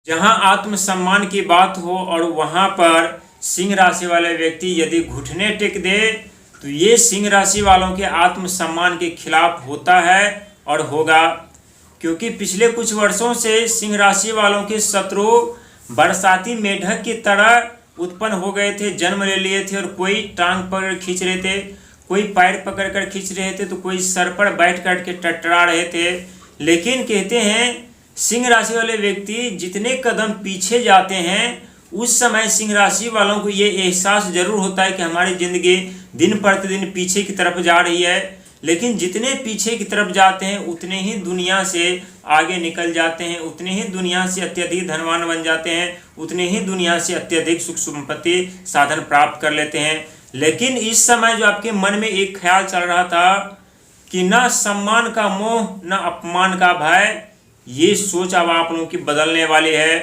जहां आत्मसम्मान की बात हो और वहां पर सिंह राशि वाले व्यक्ति यदि घुटने टेक दे तो ये सिंह राशि वालों के आत्मसम्मान के खिलाफ होता है और होगा। क्योंकि पिछले कुछ वर्षों से सिंह राशि वालों के शत्रु बरसाती मेढक की तरह उत्पन्न हो गए थे, जन्म ले लिए थे। और कोई टांग पकड़ खींच रहे थे, कोई पैर पकड़ कर खींच रहे थे, तो कोई सर पर बैठ कर के टटरा रहे थे। लेकिन कहते हैं सिंह राशि वाले व्यक्ति जितने कदम पीछे जाते हैं उस समय सिंह राशि वालों को ये एहसास जरूर होता है कि हमारी जिंदगी दिन प्रतिदिन पीछे की तरफ जा रही है। लेकिन जितने पीछे की तरफ जाते हैं उतने ही दुनिया से आगे निकल जाते हैं, उतने ही दुनिया से अत्यधिक धनवान बन जाते हैं, उतने ही दुनिया से अत्यधिक सुख संपत्ति साधन प्राप्त कर लेते हैं। लेकिन इस समय जो आपके मन में एक ख्याल चल रहा था कि न सम्मान का मोह न अपमान का भय, ये सोच अब आप लोगों की बदलने वाली है।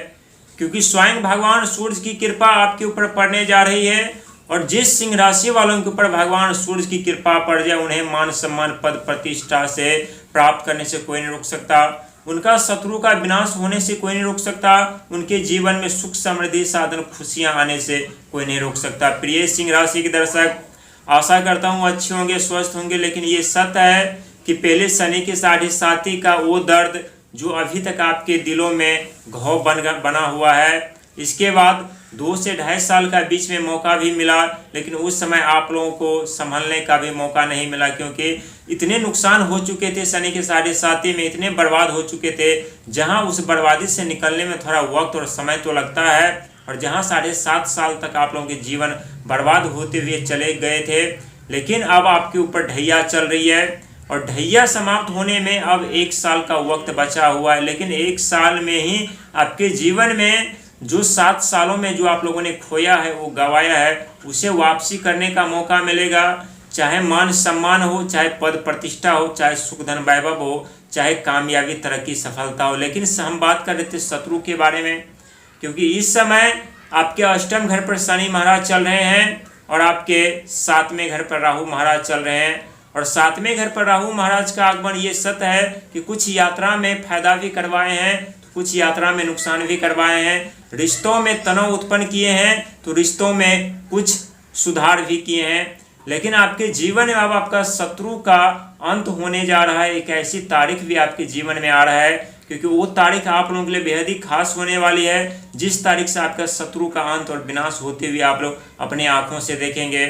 क्योंकि स्वयं भगवान सूर्य की कृपा आपके ऊपर पड़ने जा रही है। और जिस सिंह राशि वालों के ऊपर भगवान सूर्य की कृपा पड़ जाए उन्हें मान सम्मान पद प्रतिष्ठा से प्राप्त करने से कोई नहीं रोक सकता, उनका शत्रु का विनाश होने से कोई नहीं रोक सकता, उनके जीवन में सुख समृद्धि साधन खुशियां आने से कोई नहीं रोक सकता। प्रिय सिंह राशि के दर्शक, आशा करता हूँ अच्छे होंगे, स्वस्थ होंगे। लेकिन ये सत्य है कि पहले शनि के 7.5 का वो दर्द जो अभी तक आपके दिलों में घाव बना हुआ है, इसके बाद 2 से 2.5 साल का बीच में मौका भी मिला, लेकिन उस समय आप लोगों को संभलने का भी मौका नहीं मिला। क्योंकि इतने नुकसान हो चुके थे, शनि के 7.5 में इतने बर्बाद हो चुके थे, जहां उस बर्बादी से निकलने में थोड़ा वक्त और समय तो लगता है। और जहां 7.5 साल तक आप लोगों के जीवन बर्बाद होते हुए चले गए थे, लेकिन अब आपके ऊपर ढैया चल रही है। और ढैया समाप्त होने में अब 1 साल का वक्त बचा हुआ है। लेकिन 1 साल में ही आपके जीवन में जो 7 सालों में जो आप लोगों ने खोया है, वो गंवाया है, उसे वापसी करने का मौका मिलेगा। चाहे मान सम्मान हो, चाहे पद प्रतिष्ठा हो, चाहे सुख धन वैभव हो, चाहे कामयाबी तरक्की सफलता हो। लेकिन हम बात कर रहे थे शत्रु के बारे में। क्योंकि इस समय आपके अष्टम घर पर शनि महाराज चल रहे हैं और आपके 7वें घर पर राहु महाराज चल रहे हैं। और 7वें घर पर राहु महाराज का आगमन ये सत्य है कि कुछ यात्रा में फायदा भी करवाए हैं, कुछ यात्रा में नुकसान भी करवाए हैं, रिश्तों में तनाव उत्पन्न किए हैं, तो रिश्तों में कुछ सुधार भी किए हैं। लेकिन आपके जीवन में अब आपका शत्रु का अंत होने जा रहा है। एक ऐसी तारीख भी आपके जीवन में आ रहा है, क्योंकि वो तारीख आप लोगों के लिए बेहद ही खास होने वाली है, जिस तारीख से आपका शत्रु का अंत और विनाश होते हुए आप लोग अपने आंखों से देखेंगे।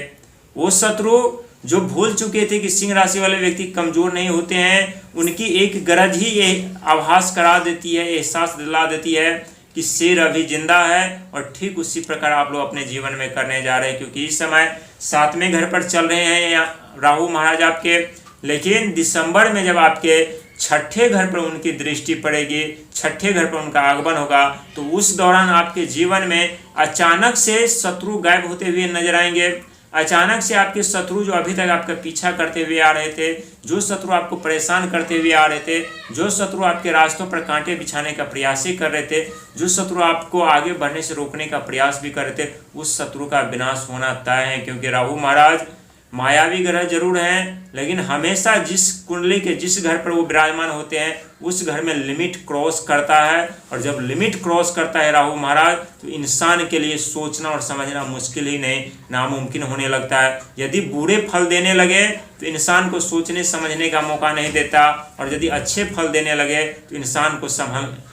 वो शत्रु जो भूल चुके थे कि सिंह राशि वाले व्यक्ति कमजोर नहीं होते हैं, उनकी एक गरज ही ये आभास करा देती है, एहसास दिला देती है कि शेर अभी जिंदा है। और ठीक उसी प्रकार आप लोग अपने जीवन में करने जा रहे हैं। क्योंकि इस समय 7वें घर पर चल रहे हैं राहु महाराज आपके, लेकिन दिसंबर में जब आपके 6ठे घर पर उनकी दृष्टि पड़ेगी, 6ठे घर पर उनका आगमन होगा, तो उस दौरान आपके जीवन में अचानक से शत्रु गायब होते हुए नजर आएंगे। अचानक से आपके शत्रु जो अभी तक आपका पीछा करते हुए आ रहे थे, जो शत्रु आपको परेशान करते हुए आ रहे थे, जो शत्रु आपके रास्तों पर कांटे बिछाने का प्रयास ही कर रहे थे, जो शत्रु आपको आगे बढ़ने से रोकने का प्रयास भी कर रहे थे, उस शत्रु का विनाश होना तय है। क्योंकि राहु महाराज मायावी ग्रह जरूर हैं, लेकिन हमेशा जिस कुंडली के जिस घर पर वो विराजमान होते हैं उस घर में लिमिट क्रॉस करता है। और जब लिमिट क्रॉस करता है राहु महाराज, तो इंसान के लिए सोचना और समझना मुश्किल ही नहीं, नामुमकिन होने लगता है। यदि बुरे फल देने लगे तो इंसान को सोचने समझने का मौका नहीं देता, और यदि अच्छे फल देने लगे तो इंसान को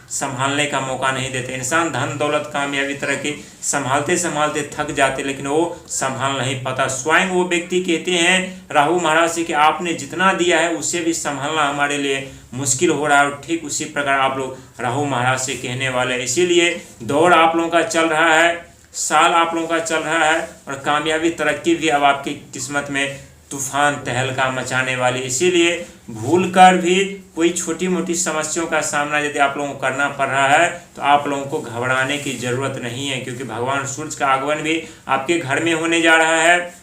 संभालने का मौका नहीं देते। इंसान धन दौलत कामयाबी तरक्की संभालते संभालते थक जाते, लेकिन वो संभाल नहीं पाता। स्वयं वो व्यक्ति कहते हैं राहु महाराज से कि आपने जितना दिया है उससे भी संभालना हमारे लिए मुश्किल हो रहा है। और ठीक उसी प्रकार आप लोग राहु महाराज से कहने वाले। इसीलिए दौड़ आप लोगों का चल रहा है, साल आप लोगों का चल रहा है, और कामयाबी तरक्की भी अब आपकी किस्मत में तूफान तहलका मचाने वाली। इसीलिए भूल कर भी कोई छोटी मोटी समस्याओं का सामना यदि आप लोगों को करना पड़ रहा है तो आप लोगों को घबराने की जरूरत नहीं है। क्योंकि भगवान सूर्य का आगमन भी आपके घर में होने जा रहा है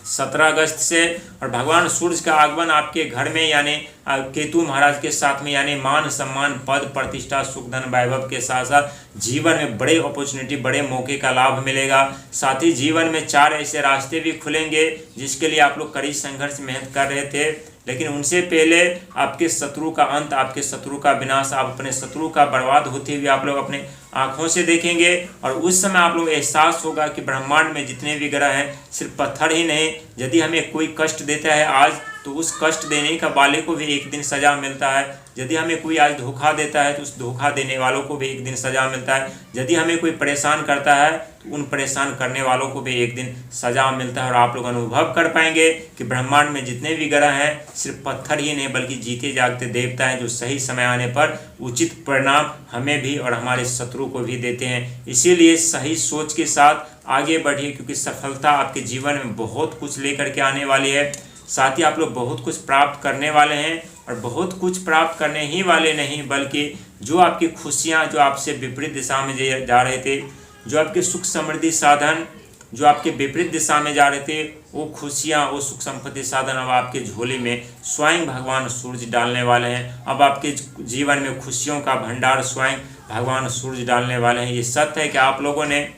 17 अगस्त से। और भगवान सूर्य का आगमन आपके घर में यानी केतु महाराज के साथ में, यानी मान सम्मान पद प्रतिष्ठा सुख धन वैभव के साथ साथ जीवन में बड़े अपॉर्चुनिटी बड़े मौके का लाभ मिलेगा। साथ ही जीवन में 4 ऐसे रास्ते भी खुलेंगे जिसके लिए आप लोग कड़ी संघर्ष मेहनत कर रहे थे, लेकिन उनसे पहले आपके शत्रु का अंत, आपके शत्रु का विनाश, आप अपने शत्रु का बर्बाद होते हुए आप लोग अपने आंखों से देखेंगे और उस समय आप लोग एहसास होगा कि ब्रह्मांड में जितने भी ग्रह हैं सिर्फ पत्थर ही नहीं, यदि हमें कोई कष्ट देता है आज तो उस कष्ट देने का वाले को भी एक दिन सजा मिलता है। यदि हमें कोई आज धोखा देता है तो उस धोखा देने वालों को भी एक दिन सजा मिलता है। यदि हमें कोई परेशान करता है तो उन परेशान करने वालों को भी एक दिन सजा मिलता है। और आप लोग अनुभव कर पाएंगे कि ब्रह्मांड में जितने भी ग्रह हैं सिर्फ पत्थर ही नहीं बल्कि जीते जागते देवता हैं, जो सही समय आने पर उचित परिणाम हमें भी और हमारे शत्रु को भी देते हैं। इसीलिए सही सोच के साथ आगे बढ़िए, क्योंकि सफलता आपके जीवन में बहुत कुछ लेकर के आने वाली है। साथ ही आप लोग बहुत कुछ प्राप्त करने वाले हैं और बहुत कुछ प्राप्त करने ही वाले नहीं, बल्कि जो आपकी खुशियां जो आपसे विपरीत दिशा में जा रहे थे, जो आपके सुख समृद्धि साधन जो आपके विपरीत दिशा में जा रहे थे, वो खुशियां वो सुख संपत्ति साधन अब आपके झोली में स्वयं भगवान सूर्य डालने वाले हैं। अब आपके जीवन में खुशियों का भंडार स्वयं भगवान सूर्य डालने वाले हैं। ये सत्य है कि आप लोगों ने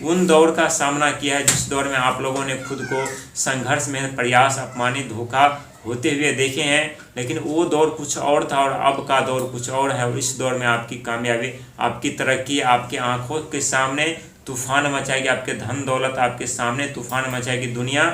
उन दौर का सामना किया है जिस दौर में आप लोगों ने खुद को संघर्ष में प्रयास अपमानित धोखा होते हुए देखे हैं, लेकिन वो दौर कुछ और था और अब का दौर कुछ और है। और इस दौर में आपकी कामयाबी, आपकी तरक्की आपके आंखों के सामने तूफान मचाएगी, आपके धन दौलत आपके सामने तूफान मचाएगी। दुनिया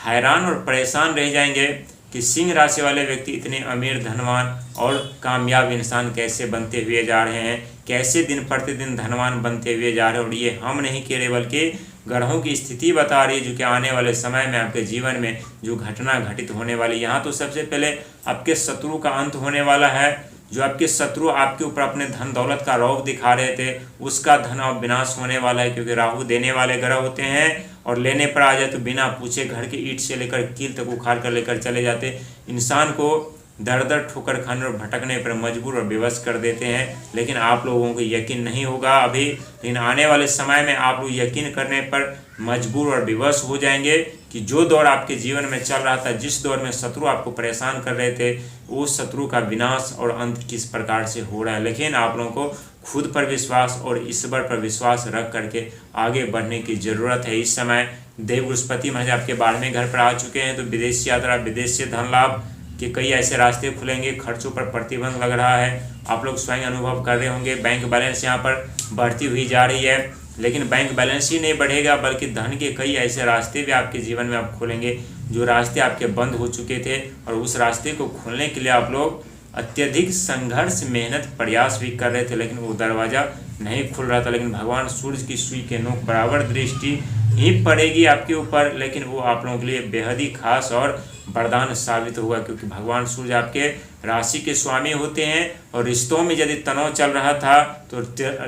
हैरान और परेशान रह जाएंगे कि सिंह राशि वाले व्यक्ति इतने अमीर, धनवान और कामयाब इंसान कैसे बनते हुए जा रहे हैं, कैसे दिन प्रतिदिन धनवान बनते हुए जा रहे हैं। और ये हम नहीं कह रहे बल्कि ग्रहों की स्थिति बता रही है, जो कि आने वाले समय में आपके जीवन में जो घटना घटित होने वाली। यहाँ तो सबसे पहले आपके शत्रु का अंत होने वाला है। जो आपके शत्रु आपके ऊपर अपने धन दौलत का रौब दिखा रहे थे, उसका धन अब विनाश होने वाला है, क्योंकि राहु देने वाले ग्रह होते हैं और लेने पर आ जाए तो बिना पूछे घर की ईंट से लेकर कील तक उखाड़ कर लेकर चले जाते, इंसान को दर दर ठोकर खाने और भटकने पर मजबूर और विवश कर देते हैं। लेकिन आप लोगों को यकीन नहीं होगा अभी, लेकिन आने वाले समय में आप लोग यकीन करने पर मजबूर और विवश हो जाएंगे कि जो दौर आपके जीवन में चल रहा था, जिस दौर में शत्रु आपको परेशान कर रहे थे, वो शत्रु का विनाश और अंत किस प्रकार से हो रहा है। लेकिन आप लोगों को खुद पर विश्वास और ईश्वर पर विश्वास रख करके आगे बढ़ने की ज़रूरत है। इस समय देव बृहस्पति महाराज आपके 12वें घर पर आ चुके हैं, तो विदेश यात्रा, विदेश से धन लाभ कि कई ऐसे रास्ते खुलेंगे। खर्चों पर प्रतिबंध लग रहा है, आप लोग स्वयं अनुभव कर रहे होंगे। बैंक बैलेंस यहाँ पर बढ़ती हुई जा रही है, लेकिन बैंक बैलेंस ही नहीं बढ़ेगा बल्कि धन के कई ऐसे रास्ते भी आपके जीवन में आप खोलेंगे जो रास्ते आपके बंद हो चुके थे। और उस रास्ते को खोलने के लिए आप लोग अत्यधिक संघर्ष, मेहनत, प्रयास भी कर रहे थे, लेकिन वो दरवाज़ा नहीं खुल रहा था। लेकिन भगवान सूर्य की सुई के नोक बराबर दृष्टि ही पड़ेगी आपके ऊपर, लेकिन वो आप लोगों के लिए बेहद ही खास और वरदान साबित होगा, क्योंकि भगवान सूर्य आपके राशि के स्वामी होते हैं। और रिश्तों में यदि तनाव चल रहा था तो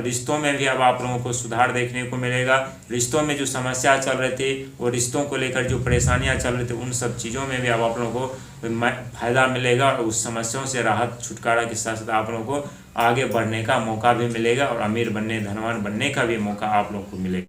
रिश्तों में भी अब आप लोगों को सुधार देखने को मिलेगा। रिश्तों में जो समस्या चल रही थी, वो रिश्तों को लेकर जो परेशानियां चल रही थी, उन सब चीज़ों में भी अब आप लोगों को फायदा मिलेगा और उस समस्याओं से राहत छुटकारा के साथ साथ आप लोगों को आगे बढ़ने का मौका भी मिलेगा और अमीर बनने, धनवान बनने का भी मौका आप लोगों को मिलेगा।